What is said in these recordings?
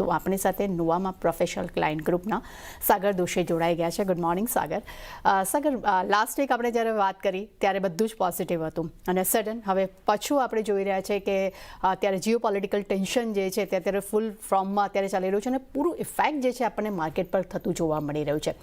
તો આપણી સાથે નોવામાં પ્રોફેશનલ ક્લાયન્ટ ગ્રુપના સાગર દોશી જોડાઈ ગયા છે. ગુડ મોર્નિંગ સાગર. સાગર, લાસ્ટ વીક આપણે જ્યારે વાત કરી ત્યારે બધું જ પોઝિટિવ હતું અને સડન હવે પાછું આપણે જોઈ રહ્યા છે કે અત્યારે જીઓ પોલિટિકલ ટેન્શન જે છે તે અત્યારે ફૂલ ફોર્મમાં અત્યારે ચાલી રહ્યું છે અને પૂરું ઇફેક્ટ જે છે આપણને માર્કેટ પર થતું જોવા મળી રહ્યું છે.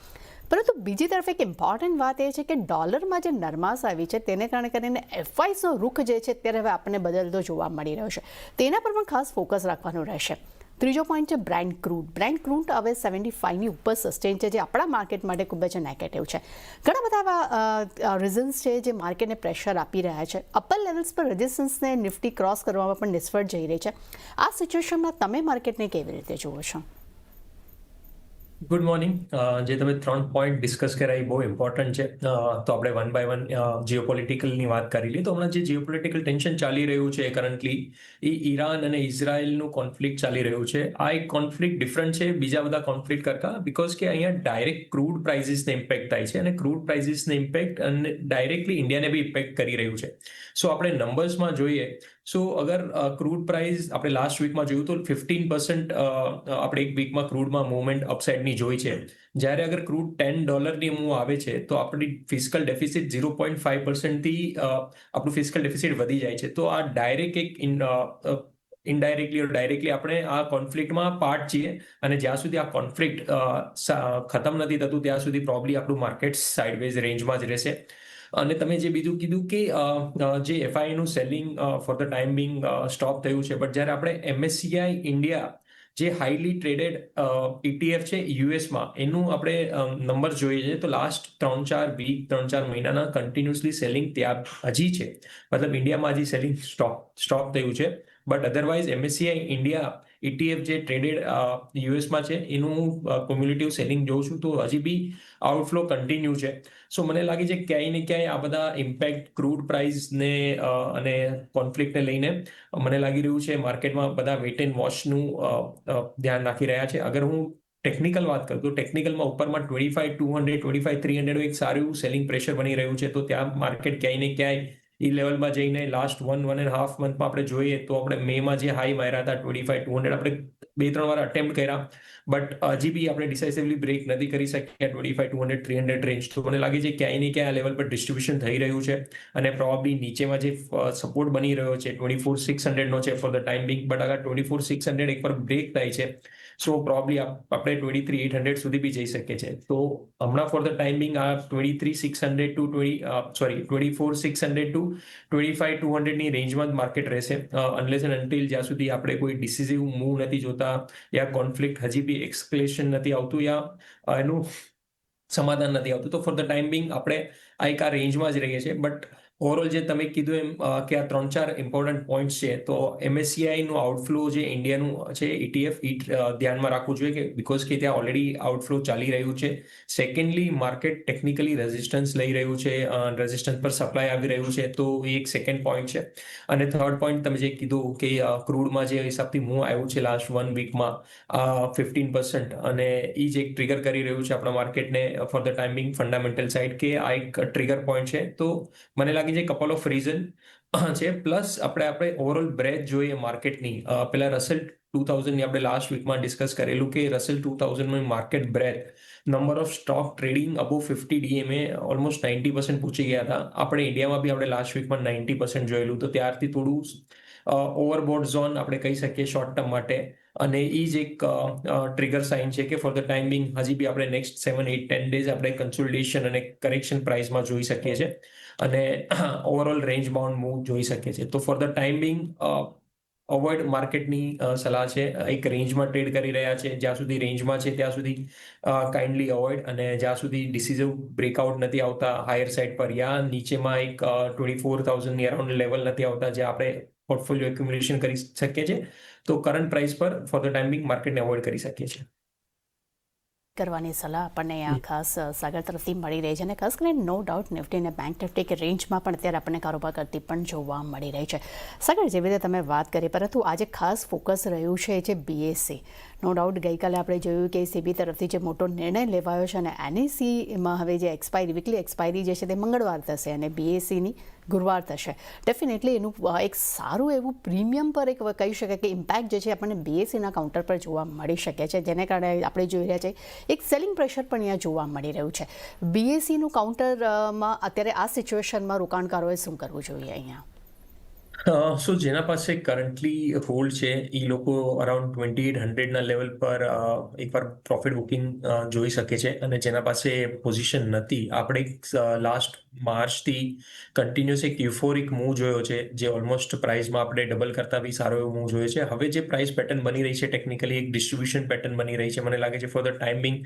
પરંતુ બીજી તરફ એક ઇમ્પોર્ટન્ટ વાત એ છે કે ડોલરમાં જે નરમાશ આવી છે તેને કારણે કરીને એફઆઈસનો રૂખ જે છે અત્યારે હવે આપણને બદલતો જોવા મળી રહ્યો છે. તેના પર પણ ખાસ ફોકસ રાખવાનું રહેશે. ત્રીજો પોઈન્ટ છે બ્રેન્ટ ક્રૂડ. બ્રેન્ટ ક્રૂડ હવે 75ની ઉપર સસ્ટેન છે, જે આપણા માર્કેટ માટે ખૂબ જ નેગેટિવ છે. ઘણા બધા એવા રીઝન્સ છે જે માર્કેટને પ્રેશર આપી રહ્યા છે. અપર લેવલ્સ પર રેઝિસ્ટન્સને નિફ્ટી ક્રોસ કરવામાં પણ નિષ્ફળ જઈ રહી છે. આ સિચ્યુએશનમાં તમે માર્કેટને કેવી રીતે જુઓ છો? Good morning. જે તમે 3 પોઈન્ટ ડિસ્કસ કર્યા એ બહુ ઇમ્પોર્ટન્ટ છે. તો આપણે વન બાય વન જીઓપોલિટિકલની વાત કરી લઈએ. તો હમણાં જે જીઓપોલિટિકલ ટેન્શન ચાલી રહ્યું છે કરન્ટલી એ ઈરાન અને ઇઝરાયલનું કોન્ફ્લિક્ટ ચાલી રહ્યું છે. આ એક કોન્ફ્લિક્ટ ડિફરન્ટ છે બીજા બધા કોન્ફ્લિક્ટ કરતાં, બિકોઝ કે અહીંયા ડાયરેક્ટ ક્રૂડ પ્રાઇસીસને ઇમ્પેક્ટ થાય છે અને ક્રૂડ પ્રાઇસીસને ઇમ્પેક્ટ અને ડાયરેક્ટલી ઇન્ડિયાને બી ઇમ્પેક્ટ કરી રહ્યું છે. સો આપણે નંબર્સમાં જોઈએ સો અગર ક્રૂડ પ્રાઇસ આપણે લાસ્ટ વીકમાં જોયું તો 15% આપણે એક વીકમાં ક્રૂડમાં મૂવમેન્ટ અપસાઇડની જોઈ છે. જ્યારે અગર ક્રૂડ $10ની મૂવ આવે છે તો આપણી ફિસ્કલ ડેફિસિટ 0.5%થી આપણું ફિસ્કલ ડેફિસિટ વધી જાય છે. તો આ ડાયરેક્ટ એક ઇનડાયરેક્ટલી ડાયરેક્ટલી આપણે આ કોન્ફ્લિક્ટમાં પાર્ટ છીએ અને જ્યાં સુધી આ કોન્ફ્લિક્ટ ખતમ નથી થતું ત્યાં સુધી પ્રોબ્લી આપણું માર્કેટ સાઇડવેઝ રેન્જમાં જ રહેશે. અને તમે જે બીજું કીધું કે જે એફઆઈનું selling for the time being stop થયું છે, બટ જ્યારે આપણે MSCI ઇન્ડિયા જે હાઈલી ટ્રેડેડ ETF છે યુએસમાં, એનું આપણે નંબર જોઈએ છે તો લાસ્ટ 3-4 મહિનાના કન્ટિન્યુઅસલી સેલિંગ ત્યાં હજી છે. મતલબ ઇન્ડિયામાં હજી સેલિંગ સ્ટોપ થયું છે. But otherwise MSCI India ETF જે ટ્રેડેડ યુએસમાં છે એનું કોમ્યુનિટિવ સેલિંગ જોઉં છું તો હજી બી આઉટફ્લો કન્ટિન્યુ છે. સો મને લાગે છે ક્યાંય ને ક્યાંય આ બધા ઇમ્પેક્ટ ક્રૂડ પ્રાઇસને અને કોન્ફ્લિક્ટને લઈને મને લાગી રહ્યું છે માર્કેટમાં બધા વેટ એન્ડ વોચનું ધ્યાન રાખી રહ્યા છે. અગર હું ટેકનિકલ વાત કરું તો ટેકનિકલમાં ઉપરમાં 25,200 25,300 એક સારું સેલિંગ પ્રેશર બની રહ્યું છે. તો ત્યાં માર્કેટ ક્યાંય ને ક્યાંય એ લેવલમાં જઈને લાસ્ટ 1.5 મંથમાં આપણે જોઈએ તો આપણે મેમાં જે હાઈ માર્યા હતા 25,200 આપણે 2-3 વાર અટેમ્પ્ટ કર્યા, બટ હજી બી આપણે ડિસાઇસિવલી બ્રેક નથી કરી શક્યા 25,200 300 રેન્જ. તો મને લાગે છે ક્યાંય ને ક્યાંય આ લેવલ પર ડિસ્ટ્રીબ્યુશન થઈ રહ્યું છે અને પ્રોબેબલી નીચેમાં જે સપોર્ટ બની રહ્યો છે 24,600નો છે four the time Bing. But અગર 24,600 એક પર બ્રેક થાય છે સો પ્રોબેબલી આપણે 23,800 સુધી બી જઈ શકીએ છીએ. તો હમણાં ફોર ધ ટાઈમ બિંગ આ 23,600 ટુ 24,600 ટુ 25,200ની રેન્જમાં જ માર્કેટ રહેશે અનલેસ એન્ડ અનટિલ જ્યાં સુધી આપણે કોઈ ડિસિઝિવ મૂવ નથી જોતા યા કોન્ફ્લિક્ટ હજી બી એસ્કેલેશન નથી આવતું યા એનું સમાધાન નથી આવતું. તો ફોર ધ ટાઈમ બિંગ આપણે આ એક આ રેન્જમાં જ રહીએ છીએ. બટ ઓવરઓલ જે તમે કીધું એમ કે આ 3-4 ઇમ્પોર્ટન્ટ પોઈન્ટ્સ છે તો MSCIનું આઉટફ્લો જે ઇન્ડિયાનું છે ETF ધ્યાનમાં રાખવું જોઈએ કે બિકોઝ કે ત્યાં ઓલરેડી આઉટફ્લો ચાલી રહ્યું છે. સેકન્ડલી માર્કેટ ટેકનિકલી રેઝિસ્ટન્સ લઈ રહ્યું છે, રેઝિસ્ટન્સ પર સપ્લાય આવી રહ્યું છે, તો એ એક સેકન્ડ પોઈન્ટ છે. અને થર્ડ પોઈન્ટ તમે જે કીધું કે ક્રૂડમાં જે હિસાબથી મૂવ આવ્યું છે લાસ્ટ 1 વીકમાં 15% અને એ જ એક ટ્રિગર કરી રહ્યું છે આપણા માર્કેટને for the time being fundamental side કે આ એક ટ્રિગર પોઈન્ટ છે. તો મને લાગે છે કપલ ઓફ રીઝન છે. પ્લસ આપણે ઓવરઓલ બ્રેથ જોઈએ માર્કેટની. પેલા રસેલ 2000ની આપણે લાસ્ટ વીકમાં ડિસ્કસ કરેલું કે રસેલ 2000નું market breadth number of stock trading above 50 DMA almost 90% પહોંચી ગયા હતા. આપણે ઇન્ડિયામાં બી આપણે લાસ્ટ વીકમાં 90% જોયેલું. તો ત્યારથી થોડું ઓવરબોર્ડ ઝોન આપણે કહી શકીએ શોર્ટ ટર્મ માટે. અને એ જ એક ટ્રિગર સાઇન છે કે ફોર ધ ટાઈમ બિંગ હજી બી આપણે નેક્સ્ટ 7-8-10 ડેઝ આપણે કન્સોલિડેશન અને કરેક્શન પ્રાઇસમાં જોઈ શકીએ છીએ અને ઓવરઓલ રેન્જ બાઉન્ડ મૂવ જોઈ શકીએ છીએ. તો four the time Bing avoid માર્કેટની સલાહ છે. એક રેન્જમાં ટ્રેડ કરી રહ્યા છે, જ્યાં સુધી રેન્જમાં છે ત્યાં સુધી કાઇન્ડલી અવોઇડ, અને જ્યાં સુધી ડિસિઝિવ બ્રેકઆઉટ નથી આવતા હાયર સાઇડ પર યા નીચેમાં એક 24,000ની અરાઉન્ડ લેવલ નથી આવતા જ્યાં આપણે પોર્ટફોલિયો એક્યુમ્યુલેશન કરી શકીએ છીએ તો કરંટ પ્રાઇસ પર ફોર ધ ટાઈમ બિંગ માર્કેટને અવોઇડ કરી શકીએ છીએ. કરવાની સલાહ આપણને આ ખાસ સાગર તરફથી મળી રહી છે અને ખાસ કરીને નો ડાઉટ નિફ્ટી અને બેંક નિફ્ટી કે રેન્જમાં પણ અત્યારે આપણને કારોબાર કરતી પણ જોવા મળી રહી છે. સાગર, જેવી રીતે તમે વાત કરી, પરંતુ આજે ખાસ ફોકસ રહ્યું છે જે BSE નો ડાઉટ ગઈકાલે આપણે જોયું કે સેબી તરફથી જે મોટો નિર્ણય લેવાયો છે અને એનએસીમાં હવે જે એક્સપાયરી વીકલી એક્સપાયરી જે છે તે મંગળવાર થશે અને બીએસસીની ગુરુવાર થશે. ડેફિનેટલી એનું એક સારું એવું પ્રીમિયમ પર એક કહી શકાય કે ઇમ્પેક્ટ જે છે આપણને બીએસસીના કાઉન્ટર પર જોવા મળી શકે છે, જેને કારણે આપણે જોઈ રહ્યા છીએ એક સેલિંગ પ્રેશર પણ અહીંયા જોવા મળી રહ્યું છે. બીએસસીનું કાઉન્ટરમાં અત્યારે આ સિચ્યુએશનમાં રોકાણકારોએ શું કરવું જોઈએ અહીંયા? સો જેના પાસે કરન્ટલી હોલ્ડ છે એ લોકો અરાઉન્ડ 2800ના લેવલ પર એકવાર પ્રોફિટ બુકિંગ જોઈ શકે છે. અને જેના પાસે પોઝિશન નથી, આપણે લાસ્ટ માર્ચથી કન્ટિન્યુઅસ એક યુફોરિક મૂવ જોયો છે, જે ઓલમોસ્ટ પ્રાઇસમાં આપણે ડબલ કરતાં બી સારો એવો મૂવ જોયો છે. હવે જે પ્રાઇસ પેટર્ન બની રહી છે ટેકનિકલી એક ડિસ્ટ્રીબ્યુશન પેટર્ન બની રહી છે. મને લાગે છે four the time Bing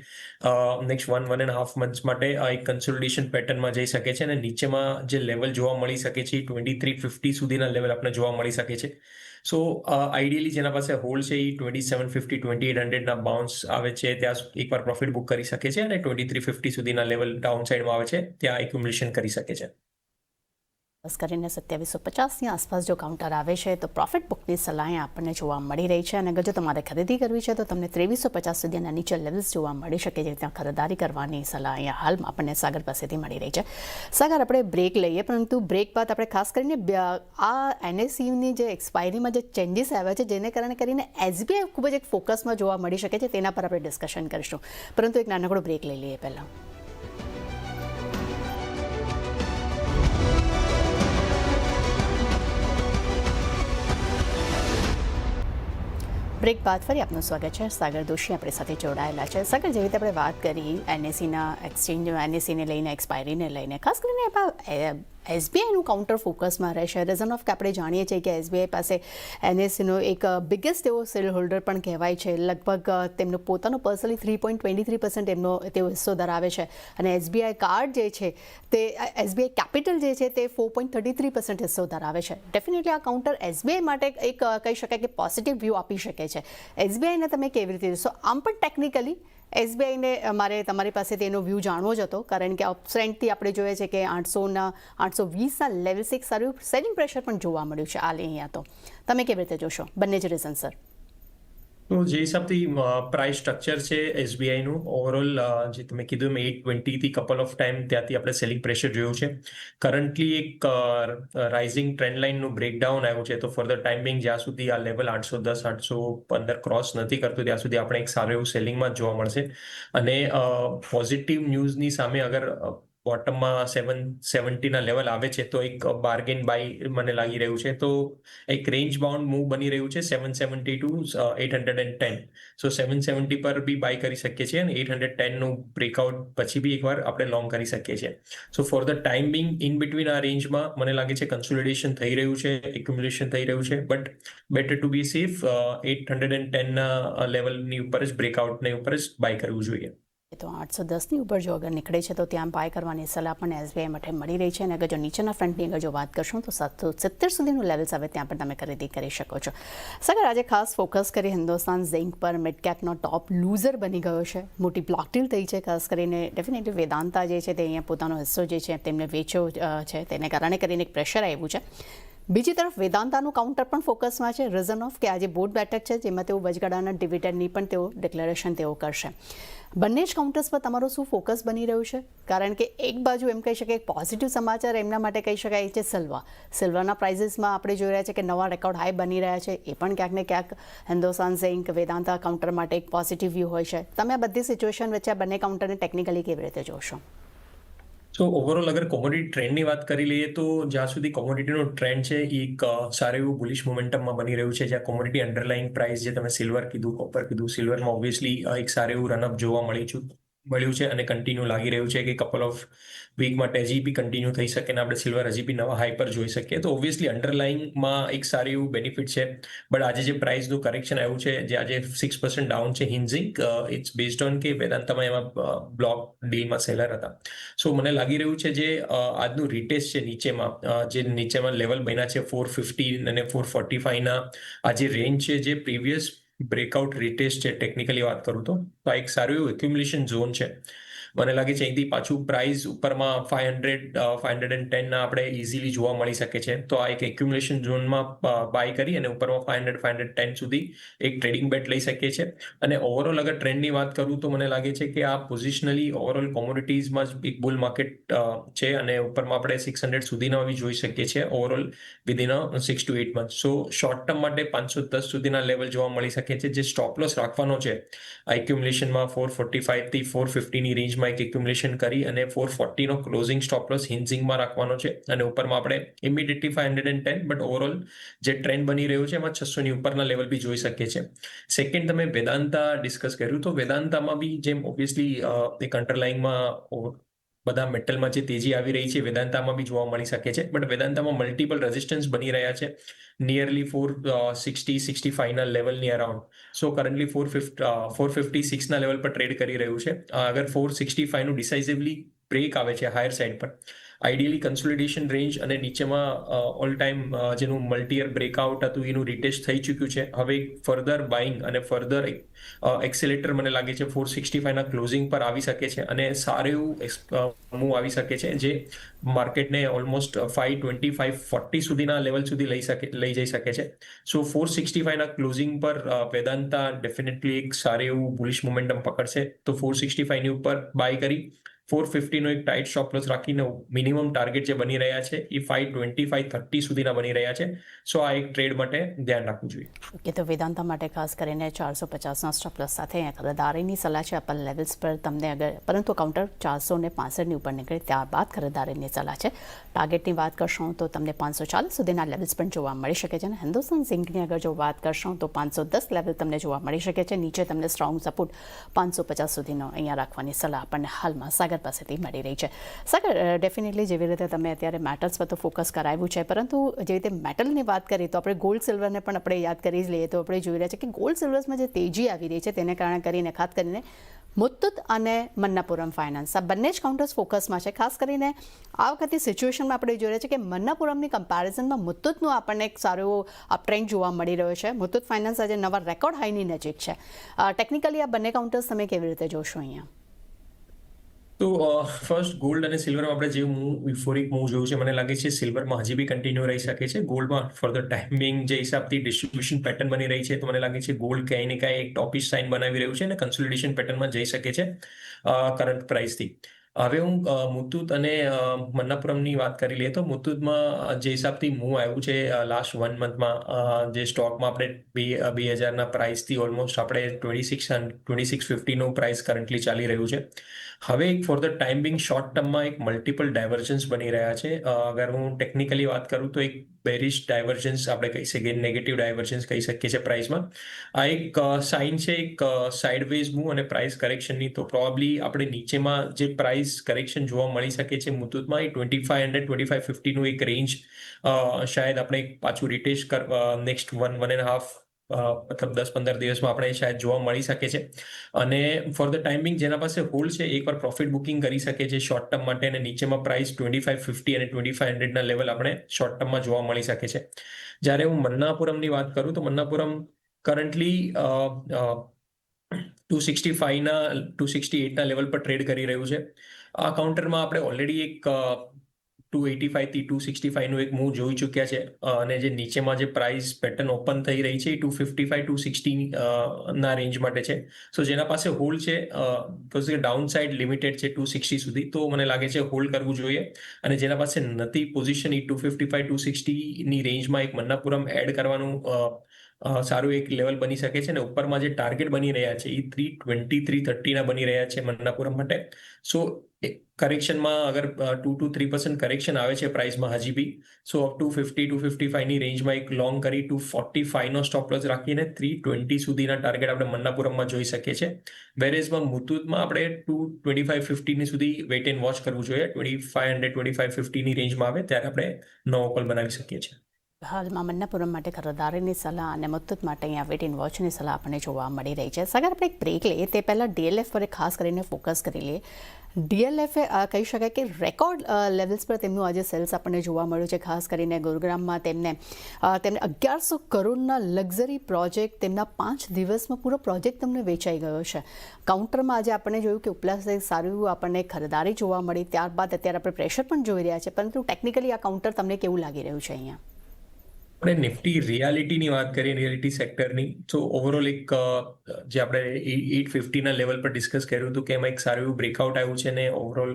next 1.5 months માટે આ એક કન્સોલિડેશન પેટર્નમાં જઈ શકે છે. અને નીચેમાં જે લેવલ જોવા મળી શકે છે 2350 સુધીના લેવલ આપણે જોવા મળી શકે છે. સો આઈડિયલી જેના પાસે હોલ્ડ છે એ 2750 2800ના બાઉન્સ આવે છે ત્યાં એકવાર પ્રોફિટ બુક કરી શકે છે અને 2350 સુધીના લેવલ ડાઉન સાઈડમાં આવે છે ત્યાં એક્યુમ્યુલેશન કરી શકે છે. ખાસ કરીને 2750ની આસપાસ જો કાઉન્ટર આવે છે તો પ્રોફિટ બુકની સલાહ આપણને જોવા મળી રહી છે. અને અગર જો તમારે ખરીદી કરવી છે તો તમને 2350 સુધીના નીચે લેવલ્સ જોવા મળી શકે છે, ત્યાં ખરીદારી કરવાની સલાહ અહીંયા હાલમાં આપણને સાગર પાસેથી મળી રહી છે. સાગર, આપણે બ્રેક લઈએ, પરંતુ બ્રેક બાદ આપણે ખાસ કરીને આ એનએસસીની જે એક્સપાયરીમાં જે ચેન્જીસ આવ્યા છે જેને કારણે કરીને એસબીઆઈ ખૂબ જ એક ફોકસમાં જોવા મળી શકે છે, તેના પર આપણે ડિસ્કશન કરીશું. પરંતુ એક નાનકડો બ્રેક લઈ લઈએ પહેલાં. બ્રેક બાદ ફરી આપનું સ્વાગત છે. સાગર દોશી આપણી સાથે જોડાયેલા છે. સાગર, જેવી રીતે આપણે વાત કરી એનએસીના એક્સચેન્જ, એનએસીને લઈને, એક્સપાયરીને લઈને, ખાસ કરીને એમાં એસબીઆઈનું કાઉન્ટર ફોકસમાં રહેશે. રીઝન ઓફ કે આપણે જાણીએ છીએ કે એસબીઆઈ પાસે એનએસીનો એક બિગેસ્ટ એવો શેર હોલ્ડર પણ કહેવાય છે. લગભગ તેમનો પોતાનો પર્સનલી 3.23% એમનો તેઓ હિસ્સો ધરાવે છે. અને એસબીઆઈ કાર્ડ જે છે તે એસબીઆઈ કેપિટલ જે છે તે 4.33% હિસ્સો ધરાવે છે. ડેફિનેટલી આ કાઉન્ટર એસબીઆઈ માટે એક કહી શકાય કે પોઝિટિવ વ્યૂ આપી શકે છે. એસબીઆઈને તમે કેવી રીતે જોશો? આમ પણ ટેકનિકલી એસબીઆઈને મારે તમારી પાસેથી એનો વ્યૂ જાણવો જ હતો, કારણ કે અપટ્રેન્ડથી આપણે જોઈએ છે કે 820ના લેવલ્સ એક સારું સેલિંગ પ્રેશર પણ જોવા મળ્યું છે હાલ અહીંયા. તો તમે કેવી રીતે જોશો? બંને જ રીઝન સર. તો જે હિસાબથી પ્રાઇસ સ્ટ્રક્ચર છે એસબીઆઈનું ઓવરઓલ, જે તમે કીધું એમ 820થી કપલ ઓફ ટાઈમ ત્યાંથી આપણે સેલિંગ પ્રેશર જોયું છે. કરન્ટલી એક રાઇઝિંગ ટ્રેન્ડ લાઇનનું બ્રેકડાઉન આવ્યું છે. તો ફોર ધ ટાઈમ બિંગ જ્યાં સુધી આ લેવલ 810 815 ક્રોસ નથી કરતું ત્યાં સુધી આપણે એક સારું એવું સેલિંગમાં જ જોવા મળશે. અને પોઝિટિવ ન્યૂઝની સામે અગર બોટમમાં 770ના લેવલ આવે છે તો એક બાર્ગેન બાય મને લાગી રહ્યું છે. તો એક રેન્જ બાઉન્ડ મૂવ બની રહ્યું છે 770 ટુ 810. સો 770 પર બી બાય કરી શકીએ છીએ અને 810નું બ્રેકઆઉટ પછી બી એકવાર આપણે લોંગ કરી શકીએ છીએ. So for the time being in between આ રેન્જમાં મને લાગે છે કન્સોલિડેશન થઈ રહ્યું છે, એક્યુમ્યુલેશન થઈ રહ્યું છે. But better to be safe 810ના લેવલની ઉપર જ બ્રેકઆઉટની ઉપર જ બાય કરવું જોઈએ. તો 810ની ઉપર જો અગર નીકળે છે તો ત્યાં બાય કરવાની સલાહ પણ એસબીઆઈ માટે મળી રહી છે. અને અગર જો નીચેના ફ્રન્ટની અગર જો વાત કરશું તો 770 સુધીનું લેવલ્સ આવે ત્યાં પણ તમે ખરીદી કરી શકો છો. સાગર, આજે ખાસ ફોકસ કરી હિન્દુસ્તાન ઝિંક પર. મિડ કેપનો ટોપ લૂઝર બની ગયો છે, મોટી બ્લોક ડીલ થઈ છે. ખાસ કરીને ડેફિનેટલી વેદાંતા જે છે તે અહીંયા પોતાનો હિસ્સો જે છે તેમને વેચ્યો છે, તેને કારણે કરીને એક પ્રેશર આવ્યું છે. બીજી તરફ વેદાંતાનું કાઉન્ટર પણ ફોકસમાં છે. રીઝન ઓફ કે આજે બોર્ડ બેઠક છે જેમાં તેઓ વચગાળાના ડિવિડન્ડની પણ તેઓ ડિક્લેરેશન તેઓ કરશે. બંને જ કાઉન્ટર્સ પર તમારું શું ફોકસ બની રહ્યું છે? કારણ કે એક બાજુ એમ કહી શકાય પોઝિટિવ સમાચાર એમના માટે કહી શકાય છે સિલ્વરના પ્રાઇઝીસમાં આપણે જોઈ રહ્યા છે કે નવા રેકોર્ડ હાઈ બની રહ્યા છે. એ પણ ક્યાંક ને ક્યાંક હિન્દુસ્તાન ઝિંક વેદાંતા કાઉન્ટર માટે એક પોઝિટિવ વ્યૂ હોય છે. તમે આ બધી સિચ્યુએશન વચ્ચે આ બંને કાઉન્ટરને ટેકનિકલી કેવી રીતે જોશો? તો ઓવરઓલ અગર કોમોડિટી ટ્રેન્ડની વાત કરી લઈએ તો જ્યાં સુધી કોમોડિટીનો ટ્રેન્ડ છે એ એક સારું એવું બુલિશ મોમેન્ટમમાં બની રહ્યું છે. જ્યાં કોમોડિટી અંડરલાઇંગ પ્રાઇસ જે તમે સિલ્વર કીધું, કોપર કીધું, સિલ્વરમાં ઓબ્વિયસલી એક સારું એવું રનઅપ જોવા મળ્યું છે અને કન્ટિન્યુ લાગી રહ્યું છે કે કપલ ઓફ વીક માટે હજી બી કન્ટિન્યુ થઈ શકે અને આપણે સિલ્વર હજી બી નવા હાઈ પર જોઈ શકીએ. તો ઓબ્વિયસલી અંડરલાઇંગમાં એક સારું એવું બેનિફિટ છે. બટ આજે જે પ્રાઇસનું કરેક્શન આવ્યું છે, જે આજે 6% ડાઉન છે હિન્ઝિંક, ઇટ્સ બેઝડ ઓન કે વેદાંતામાં એમાં બ્લોક ડીલમાં સેલર હતા. સો મને લાગી રહ્યું છે જે આજનું રીટેસ્ટ છે નીચેમાં લેવલ બન્યા છે 450 અને 445ના આ જે રેન્જ છે, જે પ્રીવિયસ બ્રેકઆઉટ રીટેસ્ટ છે ટેકનિકલી વાત કરું તો આ એક સારું એવું એક્યુમ્યુલેશન ઝોન છે. મને લાગે છે અહીંથી પાછું પ્રાઇસ ઉપરમાં 510 ના આપણે ઇઝીલી જોવા મળી શકે છે. તો આ એક એક્યુમ્યુલેશન ઝોનમાં બાય કરી અને ઉપરમાં 510 સુધી એક ટ્રેડિંગ બેટ લઈ શકીએ છીએ. અને ઓવરઓલ અગર ટ્રેન્ડની વાત કરું તો મને લાગે છે કે આ પોઝિશનલી ઓવરઓલ કોમોડિટીઝમાં જ એક બુલ માર્કેટ છે અને ઉપરમાં આપણે 600 સુધીના બી જોઈ શકીએ છીએ overall within 6 to 8 months. So short term માટે 510 સુધીના લેવલ જોવા મળી શકે છે. જે સ્ટોપ લોસ રાખવાનો છે એક્યુમ્યુલેશનમાં 445 થી 450 ની રેન્જમાં એક એક્યુમ્યુલેશન કરી અને 440 નો ક્લોઝિંગ સ્ટોપ લોસ હિન્સિંગમાં રાખવાનો છે અને ઉપરમાં આપણે ઇમિડિયેટલી 510 બટ ઓવરઓલ જે ટ્રેન્ડ બની રહ્યો છે એમાં 600 ની ઉપરના લેવલ બી જોઈ શકીએ છીએ. સેકન્ડ, તમે વેદાંતા ડિસ્કસ કર્યું તો વેદાંતામાં બી જેમ ઓબ્વિયસલી એક અંડરલાઇંગમાં બધા મેટલમાં જે તેજી આવી રહી છે વેદાંતામાં બી જોવા મળી શકે છે. બટ વેદાંતામાં મલ્ટિપલ રેઝિસ્ટન્સ બની રહ્યા છે નિયરલી 465 ના લેવલની અરાઉન્ડ. સો કરન્ટલી 456 ના લેવલ પર ટ્રેડ કરી રહ્યું છે. અગર 465 નું ડિસાઇઝિવલી બ્રેક આવે છે હાયર સાઇડ પર, આઈડિયલી કન્સોલિડેશન રેન્જ અને નીચેમાં ઓલ ટાઈમ જેનું મલ્ટીયર બ્રેકઆઉટ હતું એનું રિટેસ્ટ થઈ ચૂક્યું છે. હવે ફર્ધર બાઇંગ અને ફર્ધર એક્સેલેટર મને લાગે છે 465 ના ક્લોઝિંગ પર આવી શકે છે અને સારું એવું મૂવ આવી શકે છે જે માર્કેટને ઓલમોસ્ટ 520-540 સુધીના લેવલ સુધી લઈ જઈ શકે છે. સો 465 ના ક્લોઝિંગ પર વેદાંતા ડેફિનેટલી એક સારું એવું બુલિશ મોમેન્ટમ પકડશે. તો 465 ની ઉપર બાય કરી 450 નો એક ટાઇટ સ્ટોપ લોસ રાખીને મિનિમમ ટાર્ગેટ જે બની રહ્યા છે એ 520-530 સુધીના બની રહ્યા છે. સો આ એક ટ્રેડ માટે ધ્યાન રાખવું જોઈએ. ઓકે, તો વેદાંતા માટે ખાસ કરીને 450ના સ્ટોપ લોસ સાથે અહીંયા ખરીદારીની સલાહ છે અપર લેવલ્સ પર તમને અગર, પરંતુ કાઉન્ટર 465ની ઉપર નીકળે ત્યારબાદ ખરીદારીની સલાહ છે. ટાર્ગેટની વાત કરશો તો તમને 540 સુધીના લેવલ્સ પણ જોવા મળી શકે છે અને હિન્દુસ્તાન ઝિંકની અગર જો વાત કરશો તો 510 લેવલ તમને જોવા મળી શકે છે. નીચે તમને સ્ટ્રોંગ સપોર્ટ 550 સુધીનો અહીંયા રાખવાની સલાહ આપણને હાલમાં સાગર પાસેથી મળી રહી છે. સાગર, ડેફિનેટલી જેવી રીતે તમે અત્યારે મેટલ્સ પર તો ફોકસ કરાવ્યું છે, પરંતુ જેવી રીતે મેટલની વાત કરીએ તો આપણે ગોલ્ડ સિલ્વરને પણ આપણે યાદ કરી જ લઈએ તો આપણે જોઈ રહ્યા છીએ કે ગોલ્ડ સિલ્વર્સમાં જે તેજી આવી રહી છે તેને કારણે કરીને ખાસ કરીને મુત્તુત અને મન્નાપુરમ ફાઇનાન્સ આ બંને જ કાઉન્ટર્સ ફોકસમાં છે. ખાસ કરીને આ વખતે સિચ્યુએશનમાં આપણે જોઈ રહ્યા છીએ કે મન્નાપુરમની કમ્પેરિઝનમાં મુત્તુતનું આપણને એક સારો એવો અપટ્રેન્ડ જોવા મળી રહ્યો છે. મુત્તુત ફાઇનાન્સ આજે નવા રેકોર્ડ હાઈની નજીક છે. ટેકનિકલી આ બંને કાઉન્ટર્સ તમે કેવી રીતે જોશો અહીંયા? તો ફર્સ્ટ ગોલ્ડ અને સિલ્વરમાં આપણે જે યુફોરિક મૂવ જોયું છે મને લાગે છે સિલ્વરમાં હજી બી કન્ટિન્યુ રહી શકે છે. ગોલ્ડમાં ફર્ધર ટાઈમિંગ જે હિસાબથી ડિસ્ટ્રીબ્યુશન પેટર્ન બની રહી છે તો મને લાગે છે ગોલ્ડ ક્યાંય ને ક્યાંય એક ટોપિશ સાઇન બનાવી રહ્યું છે અને કન્સોલિડેશન પેટર્નમાં જઈ શકે છે કરંટ પ્રાઇસથી. હવે હું મુત્તુત અને મન્નાપુરમની વાત કરી લઈએ તો મુત્તુતમાં જે હિસાબથી મૂવ આવ્યું છે લાસ્ટ 1 મંથમાં જે સ્ટોકમાં આપણે 2000ના પ્રાઇસથી ઓલમોસ્ટ આપણે 2650નું પ્રાઇસ કરન્ટલી ચાલી રહ્યું છે. હવે એક four the time Bing short ટર્મમાં એક મલ્ટિપલ ડાયવર્જન્સ બની રહ્યા છે. અગર હું ટેકનિકલી વાત કરું તો એક બેરિશ ડાયવર્જન્સ આપણે કહી શકીએ, નેગેટિવ ડાયવર્જન્સ કહી શકીએ છીએ પ્રાઇસમાં. આ એક સાઇન છે એક સાઇડવેઝ મૂવ અને પ્રાઇસ કરેક્શનની. તો પ્રોબેબલી આપણે નીચેમાં જે પ્રાઇસ કરેક્શન જોવા મળી શકે છે મુત્તુતમાં એ 2500-2550નું એક રેન્જ શાયદ આપણે પાછું રિટેસ્ટ નેક્સ્ટ 1.5 મતલબ 10-15 દિવસમાં આપણે શાયદ જોવા મળી શકે છે. અને ફોર ધ ટાઈમિંગ જેના પાસે હોલ્ડ છે એકવાર પ્રોફિટ બુકિંગ કરી શકે છે શોર્ટ ટર્મ માટે અને નીચેમાં પ્રાઇસ 2550 અને 2500ના લેવલ આપણે શોર્ટ ટર્મમાં જોવા મળી શકે છે. જ્યારે હું મન્નાપુરમની વાત કરું તો મન્નાપુરમ કરન્ટલી 268ના લેવલ પર ટ્રેડ કરી રહ્યું છે. આ કાઉન્ટરમાં આપણે ઓલરેડી એક 285 થી 265નું એક મૂવ જોઈ ચૂક્યા છે અને જે નીચેમાં જે પ્રાઇસ પેટર્ન ઓપન થઈ રહી છે એ 255-260 ના રેન્જ માટે છે. સો જેના પાસે હોલ્ડ છે બીકોઝ ડાઉન સાઇડ લિમિટેડ છે 260 સુધી, તો મને લાગે છે હોલ્ડ કરવું જોઈએ. અને જેના પાસે નથી પોઝિશન એ 255-260ની રેન્જમાં એક મન્નાપુરમ એડ કરવાનું સારું એક લેવલ બની શકે છે. અને ઉપરમાં જે ટાર્ગેટ બની રહ્યા છે એ 320-330ના બની રહ્યા છે મન્નાપુરમ માટે. સો કરેક્શનમાં અગર 2-3% કરેક્શન આવે છે પ્રાઇસમાં હજી બી, સો અપ ટુ 50-55ની રેન્જમાં એક લોંગ કરી 245નો સ્ટોપ લોસ રાખીને 320 સુધીના ટાર્ગેટ આપણે મન્નાપુરમમાં જોઈ શકીએ છીએ. વેરેઝમાં મુત્તુતમાં આપણે 225-50ની સુધી વેઇટ એન્ડ વોચ કરવું જોઈએ. 2500-2550ની રેન્જમાં આવે ત્યારે આપણે નવો કોલ બનાવી શકીએ છીએ. હાલમાં મન્નાપુરમ માટે ખરીદારીની સલાહ અને મુત્તુત માટે અહીંયા વેટ એન્ડ વોચની સલાહ આપણને જોવા મળી રહી છે. સાગર, આપણે એક બ્રેક લઈએ તે પહેલાં ડીએલએફ પર ખાસ કરીને ફોકસ કરી લઈએ. ડીએલએફે કહી શકાય કે રેકોર્ડ લેવલ્સ પર તેમનું આજે સેલ્સ આપણને જોવા મળ્યું છે. ખાસ કરીને ગુરુગ્રામમાં તેમને 1100 કરોડના લક્ઝરી પ્રોજેક્ટ તેમના 5 દિવસમાં પૂરો પ્રોજેક્ટ તમને વેચાઈ ગયો છે. કાઉન્ટરમાં આજે આપણે જોયું કે ઉપલા સારું આપણને ખરીદારી જોવા મળી. ત્યારબાદ અત્યારે આપણે પ્રેશર પણ જોઈ રહ્યા છે, પરંતુ ટેકનિકલી આ કાઉન્ટર તમને કેવું લાગી રહ્યું છે અહીંયા? આપણે નિફ્ટી રિયાલિટીની વાત કરીએ, રિયાલિટી સેક્ટરની, તો ઓવરઓલ એક જે આપણે 850ના લેવલ પર ડિસ્કસ કર્યું હતું કે એમાં એક સારું એવું બ્રેકઆઉટ આવ્યું છે ને ઓવરઓલ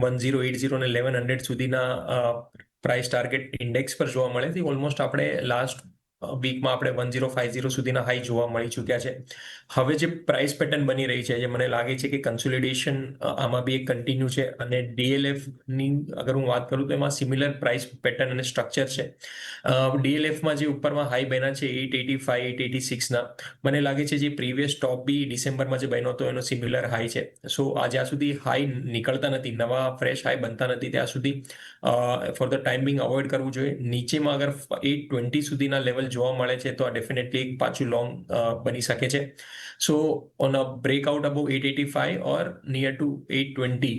1080 અને 1100 સુધીના પ્રાઇસ ટાર્ગેટ ઇન્ડેક્સ પર જોવા મળે છે. ઓલમોસ્ટ આપણે લાસ્ટ વીકમાં આપણે 1050 સુધીના હાઈ જોવા મળી ચૂક્યા છે. હવે જે પ્રાઇસ પેટર્ન બની રહી છે, જે મને લાગે છે કે કન્સોલિડેશન આમાં બી એક કન્ટિન્યુ છે, અને ડીએલએફની અગર હું વાત કરું તો એમાં સિમિલર પ્રાઇસ પેટર્ન અને સ્ટ્રક્ચર છે. ડીએલએફમાં જે ઉપરમાં હાઈ બન્યા છે 885, 886ના, મને લાગે છે જે પ્રીવિયસ ટોપ બી ડિસેમ્બરમાં જે બન્યો હતો એનો સિમિલર હાઈ છે. સો આ જ્યાં સુધી હાઈ નીકળતા નથી, નવા ફ્રેશ હાઈ બનતા નથી, ત્યાં સુધી four the time Bing avoid કરવું જોઈએ. નીચેમાં અગર 820 સુધીના લેવલ જોવા મળે છે તો આ ડેફિનેટલી એક પાછું લોંગ બની શકે છે. So on a breakout above 885 or near to 820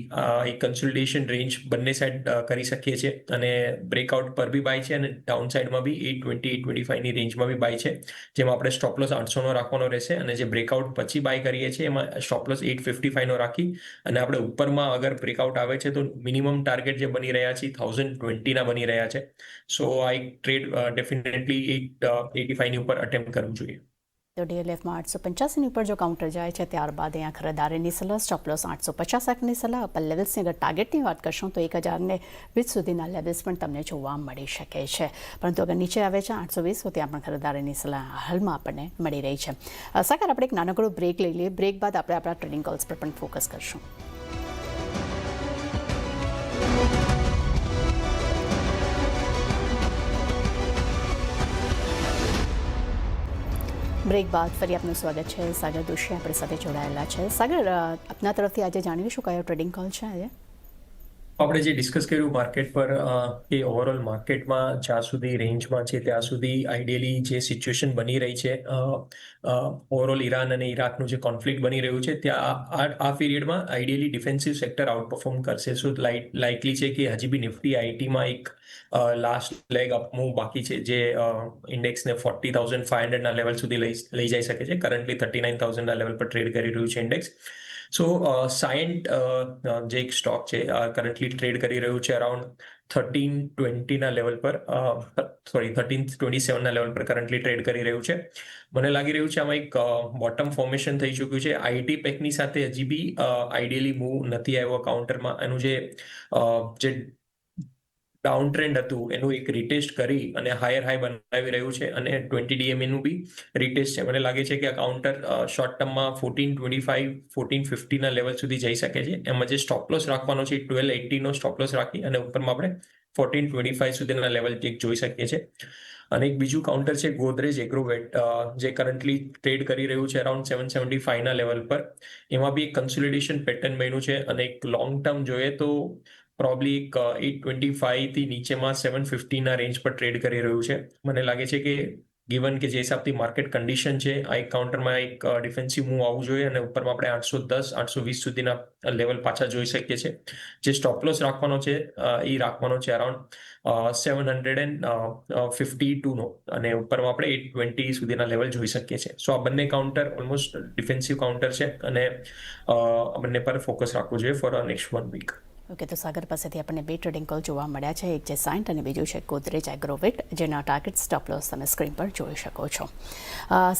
એક કન્સોલિડેશન રેન્જ બંને સાઈડ કરી શકીએ છીએ, અને બ્રેકઆઉટ પર બી બાય છે અને ડાઉન સાઈડમાં બી 820, 825ની રેન્જમાં બી બાય છે, જેમાં આપણે સ્ટોપલોસ 800નો રાખવાનો રહેશે, અને જે બ્રેકઆઉટ પછી બાય કરીએ છીએ એમાં સ્ટોપલોસ 855નો રાખી અને આપણે ઉપરમાં અગર બ્રેકઆઉટ આવે છે તો મિનિમમ ટાર્ગેટ જે બની રહ્યા છે 1020ના બની રહ્યા છે. સો આ એક ટ્રેડ ડેફિનેટલી 885ની ઉપર અટેમ્પ્ટ કરવું જોઈએ. તો ડીએલએફમાં 885ની ઉપર જો કાઉન્ટર જાય છે, ત્યારબાદ અહીંયા ખરીદારીની સલાહ, સ્ટોપલોસ 850ની સલાહ. અપર લેવલ્સની અગર ટાર્ગેટની વાત કરશું તો 1020 સુધીના લેવલ્સ પણ તમને જોવા મળી શકે છે, પરંતુ અગર નીચે આવે છે 820 તો ત્યાં પણ ખરીદારીની સલાહ હાલમાં આપણને મળી રહી છે. સાગર, આપણે એક નાનકડો બ્રેક લઈ લઈએ. બ્રેક બાદ આપણે આપણા ટ્રેડિંગ કોલ્સ પર પણ ફોકસ કરશું. બ્રેક બાદ ફરી આપનું સ્વાગત છે. સાગર દોશી આપણી સાથે જોડાયેલા છે. સાગર, આપના તરફથી આજે જાણીશું કયો ટ્રેડિંગ કોલ છે આજે? આપણે જે ડિસ્કસ કર્યું માર્કેટ પર, એ ઓવરઓલ માર્કેટમાં જ્યાં સુધી રેન્જમાં છે ત્યાં સુધી આઈડિયલી જે સિચ્યુએશન બની રહી છે, ઓવરઓલ ઈરાન અને ઇરાકનું જે કોન્ફ્લિક્ટ બની રહ્યું છે, ત્યાં આ પીરિયડમાં ideally defensive sector outperform કરશે. સો લાઇકલી છે કે હજી બી નિફ્ટી આઈટીમાં એક લાસ્ટ લેગ અપ મૂવ બાકી છે, જે ઇન્ડેક્સને 40,500ના લેવલ સુધી લઈ જઈ શકે છે. કરન્ટલી 39,000ના લેવલ પર ટ્રેડ કરી રહ્યું છે ઇન્ડેક્સ. સો સાયન્ટ જે એક સ્ટોક છે, કરન્ટલી ટ્રેડ કરી રહ્યું છે અરાઉન્ડ 1320ના લેવલ પર, 1327ના લેવલ પર કરન્ટલી ટ્રેડ કરી રહ્યું છે. મને લાગી રહ્યું છે આમાં એક બોટમ ફોર્મેશન થઈ ચૂક્યું છે. આઈટી પેકની સાથે હજી બી આઈડિયલી મૂવ નથી આવ્યો કાઉન્ટરમાં. એનું જે ડાઉન ટ્રેન્ડ હતું એનું એક રિટેસ્ટ કરી અને હાયર હાઈ બનાવી રહ્યું છે, અને 20 DMAનું બી રિટેસ્ટ છે. મને લાગે છે કે આ કાઉન્ટર શોર્ટ ટર્મમાં 1425, 1450ના લેવલ સુધી જઈ શકે છે. એમાં જે સ્ટોપલોસ રાખવાનો છે 1280નો સ્ટોપલોસ રાખી અને ઉપરમાં આપણે 1425 સુધીના લેવલ જોઈ શકીએ છીએ. અને એક બીજું કાઉન્ટર છે ગોદરેજ એગ્રોવેટ, જે કરન્ટલી ટ્રેડ કરી રહ્યું છે અરાઉન્ડ 775ના લેવલ પર. એમાં બી એક કન્સોલિડેશન પેટર્ન બન્યું છે, અને એક લોંગ ટર્મ જોઈએ તો પ્રોબ્લી એક 825થી નીચેમાં 750ના રેન્જ પર ટ્રેડ કરી રહ્યું છે. મને લાગે છે કે ગિવન કે જે હિસાબથી માર્કેટ કન્ડિશન છે, આ એક કાઉન્ટરમાં એક ડિફેન્સિવ મૂવ આવવું જોઈએ, અને ઉપરમાં આપણે 810, 820 સુધીના લેવલ પાછા જોઈ શકીએ છીએ. જે સ્ટોપલોસ રાખવાનો છે એ રાખવાનો છે અરાઉન્ડ 752નો, અને ઉપરમાં આપણે 820 સુધીના લેવલ જોઈ શકીએ છીએ. સો આ બંને કાઉન્ટર ઓલમોસ્ટ ડિફેન્સિવ કાઉન્ટર છે, અને બંને પર ફોકસ રાખવું જોઈએ ફોર નેક્સ્ટ 1 વીક. ઓકે, તો સાગર પાસેથી આપણને બે ટ્રેડિંગ કોલ જોવા મળ્યા છે. એક છે સાયન્ટ અને બીજું છે ગોદરેજ એગ્રોવેટ, જેના ટાર્ગેટ સ્ટોપ લોસ તમે સ્ક્રીન પર જોઈ શકો છો.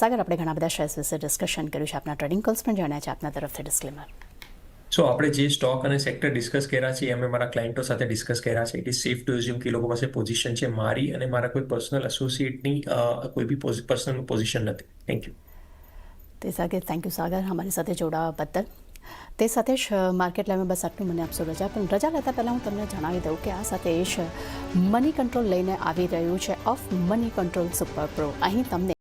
સાગર, આપણે ઘણા બધા શેર્સ વિશે ડિસ્કશન કર્યું છે. આપના ટ્રેડિંગ કોલ્સ પણ જાણ્યા છે. આપના તરફથી ડિસ્ક્લેમર. સો આપણે જે સ્ટોક અને સેક્ટર ડિસ્કસ કર્યા છે, અમે મારા ક્લાયન્ટો સાથે ડિસ્કસ કર્યા છે. It is safe to assume કે લોકો પાસે પોઝિશન છે. મારી અને મારા કોઈ પર્સનલ એસોસિએટની કોઈ બી પર્સનલ પોઝિશન નથી. Thank you. તે સાગર, થેન્ક યુ સાગર, અમારી સાથે જોડાવા બદલ. તે સાથે જ માર્કેટ લાઈવમાં બસ આટલું મને આપશો રજા. પણ રજા લેતા પહેલાં હું તમને જણાવી દઉં કે આ સાથે જ મની કંટ્રોલ લઈને આવી રહ્યું છે of money control super pro. અહીં તમને